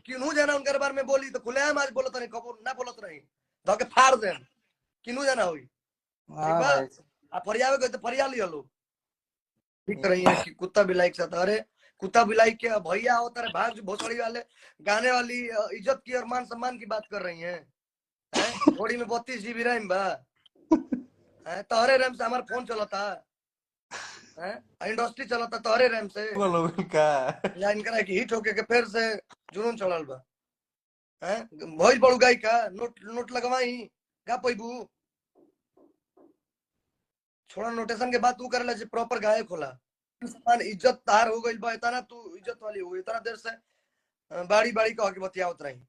किन्हू जाना उनके बारे में बोली तो खुलेआम आज बोलत नहीं, कबो ना बोलत नहीं, धके फाड़ देम, किन्हू जाना होई। ठीक बा, आ फरियावे गए तो फरिया लियो लो। ठीक रही है कि कुत्ता बिलाई के साथ, अरे कुत्ता बिलाई के भैया होता है भाग भोसड़ी वाले गाने वाली इज्जत की और मान सम्मान की बात कर रही हैं। घोड़ी में 32 GB रैम बा, तोहरे रैम से हमारा फोन चलता है, इंडस्ट्री चलता तोहरे रैम से या इनका कि हिट होके के फिर से जुनून चलल बा। भइल बड़ू गाय का नोट नोट लगवाई का पैबू, छोड़ा नोटेशन के बाद तू करे जे प्रॉपर गायक होला, सम्मान इज्जत तार हो गइल बा, इतना तू इज्जत वाली हो गई, इतना देर से बाड़ी बाड़ी कह के बतियावत रही।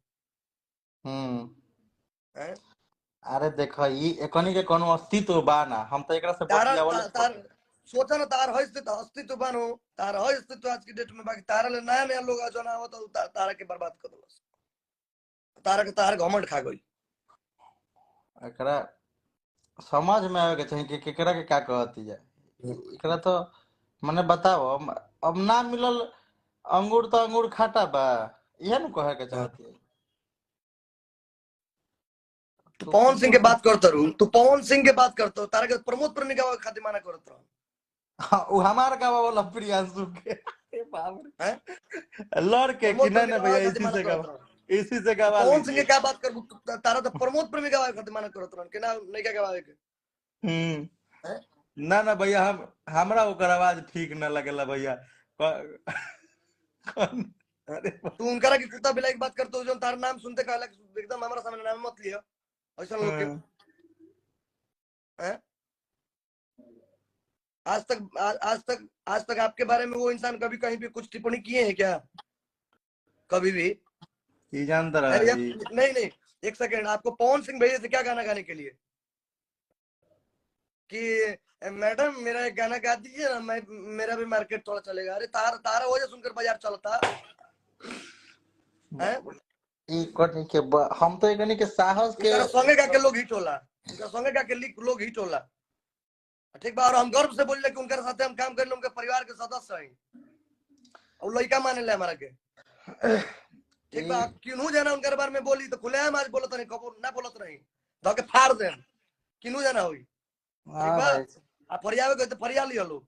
अरे देखो ई एकनी के कोनो अस्तित्व बा ना, हम तो एकरा से बतियावल सोचा ना तार है अस्तित्व बनो, तार है अस्तित्व आज की डेट में, बाकी तारा ले नया नया लोग जो ना आवत तारा के बर्बाद कर दलस, तारा के तार घमंड खा गई। एकरा समझ में आवे के चाहिए कि केकरा के का कहती है एकरा, तो मने बताओ अब ना मिलल अंगूर तो अंगूर खाटा बा, यह न कहे के चाहती है। तू पवन सिंह के बात करत रहू, तू पवन सिंह के बात करतो, तारा के प्रमोद प्रेमी का खातिर माना करत रहू। हां वो हमार का वाला प्रियांशु के, ए बाप रे लड़ के कि ना भैया इसी से गवा पवन सिंह के क्या बात करबू, तारा तो प्रमोद प्रेमी का खातिर माना करत रहू के ना, नहीं का गवावे के। ना ना भैया हम हमरा ओकर आवाज ठीक ना लगेला भैया। अरे तू उनकरा की कुत्ता बिलाई की बात करतो हो, जो तार नाम सुनते कहला एकदम हमारा सामने नाम मत लियो ऐसा लोग के। आज तक आपके बारे में वो इंसान कभी कहीं भी कुछ टिप्पणी किए हैं क्या, कभी भी? ये जानता रहा जी। नहीं एक सेकंड, आपको पवन सिंह भैया से क्या गाना गाने के लिए कि मैडम मेरा एक गाना गा दीजिए ना, मैं मेरा भी मार्केट थोड़ा चलेगा। अरे तारा वजह सुनकर बाजार चलता है। हम तो एकनी के साहस के संगे गा के लोग हिट होला, उनका संगे गा के लोग हिट होला। ठीक बा, और हम गर्व से बोल कि उनके साथ हम काम कर, उनके परिवार के सदस्य हैं और लड़का माने ले हमारा के। ठीक बा, किन्हू जाना उनके बारे में बोली तो खुलेआम आज बोलत नहीं, कबो ना बोलत नहीं, धके फाड़ देम, किन्हू जाना होई। ठीक बा, आ फरियावे गए तो फरिया लियो लो।